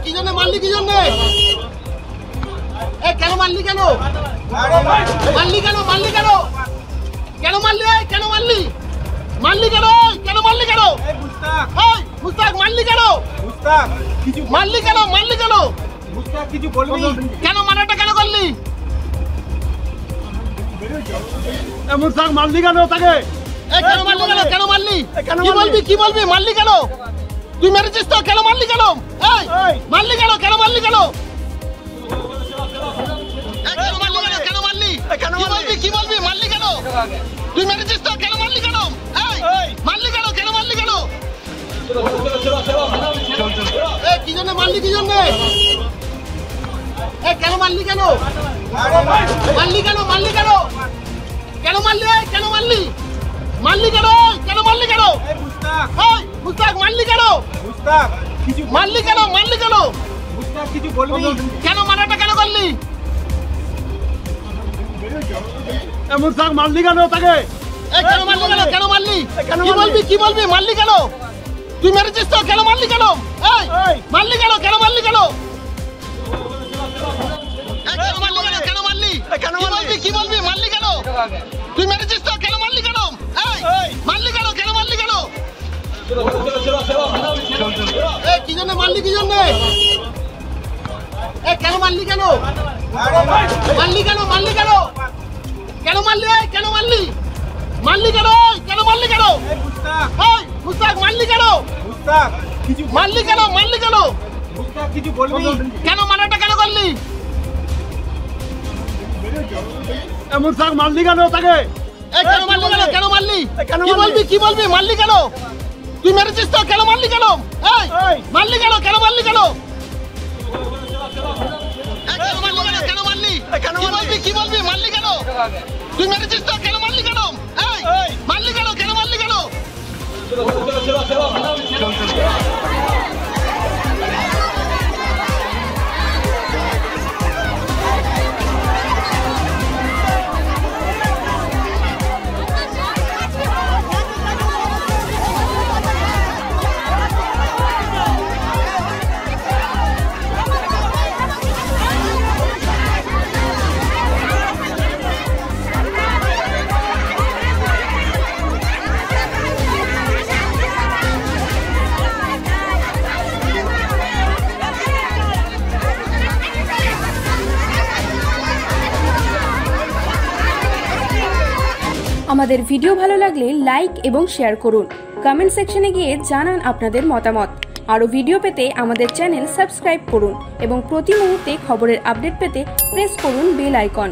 কি জন্য মারলি কি জন্য? কেন মারলি কেন? মারলি কেন? মারলি কেন? কেন মারলি? কেন মারলি? মারলি কেন? কেন মারলি কেন? মুস্তাক মারলি কেন? মারলি কেন? মারলি কেন? কিছু বলবি? কেন মারাটা কেন করলি? মুস্তাক মারলি কেন তাকে? কেন মারলি কেন? কেন মারলি? কি বলবি? কি বলবি? মারলি কেন? তুই মেরেছিস তো, কেন মারলি কেন? মারলি কেন? কেন মারলি কেন? কেন মারলি কেন? কেন মারলি? কি বলবি? কি বলবি? মারলি কেন? তুই মেরেছিস তো, কেন মারলি কেন? মারলি কেন? কেন মারলি কেন? কি জন্য মারলি? কি জন্য? কেন মারলি কেন? মারলি কেন? মারলি কেন? কেন মারলি? কেন মারলি? মারলি কেন? কেন মারলি কেন? মুস্তাক মারলি কেন? মারলি কেন? মারলি কেন? কিছু বলবি? কেন মারাটা কেন করলি? মুস্তাক মারলি কেন তাকে? কেন মারলি কেন? কেন মারলি? কি বলবি? কি বলবি? মারলি কেন? তুই মেরেছিস তো, কেন মারলি কেন? মারলি কেন? কেন মারলি কেন? কেন মারলি কেন? কেন মারলি? কি বলবি? কি বলবি? মারলি কেন? তুই মেরেছিস তো, কেন মারলি কেন? মারলি কেন? কেন মারলি কেন? কি জন্য মারলি? কি জন্য? কেন মারলি কেন? মারলি কেন? মারলি কেন? কেন মারলি? কেন মারলি? মারলি কেন? কেন মারলি কেন? মুস্তাক মারলি কেন? মারলি কেন? মারলি কেন? কিছু বলবি? কেন মারাটা কেন করলি? মুস্তাক মারলি কেন তাকে? কেন মারলি কেন? কেন মারলি? কি বলবি? কি বলবি? মারলি কেন? তুই মেরেছিস তো, কেন মারলি কেন? মারলি কেন? কেন মারলি কেন? কেন মারলি কেন? কেন মারলি? কি বলবি? কি বলবি? মারলি কেন? তুই মেরেছিস তো, কেন মারলি কেন? মারলি কেন? কেন মারলি কেন? আমাদের ভিডিও ভালো লাগলে লাইক এবং শেয়ার করুন। কমেন্ট সেকশনে গিয়ে জানান আপনাদের মতামত। আরও ভিডিও পেতে আমাদের চ্যানেল সাবস্ক্রাইব করুন এবং প্রতি মুহূর্তে খবরের আপডেট পেতে প্রেস করুন বেল আইকন।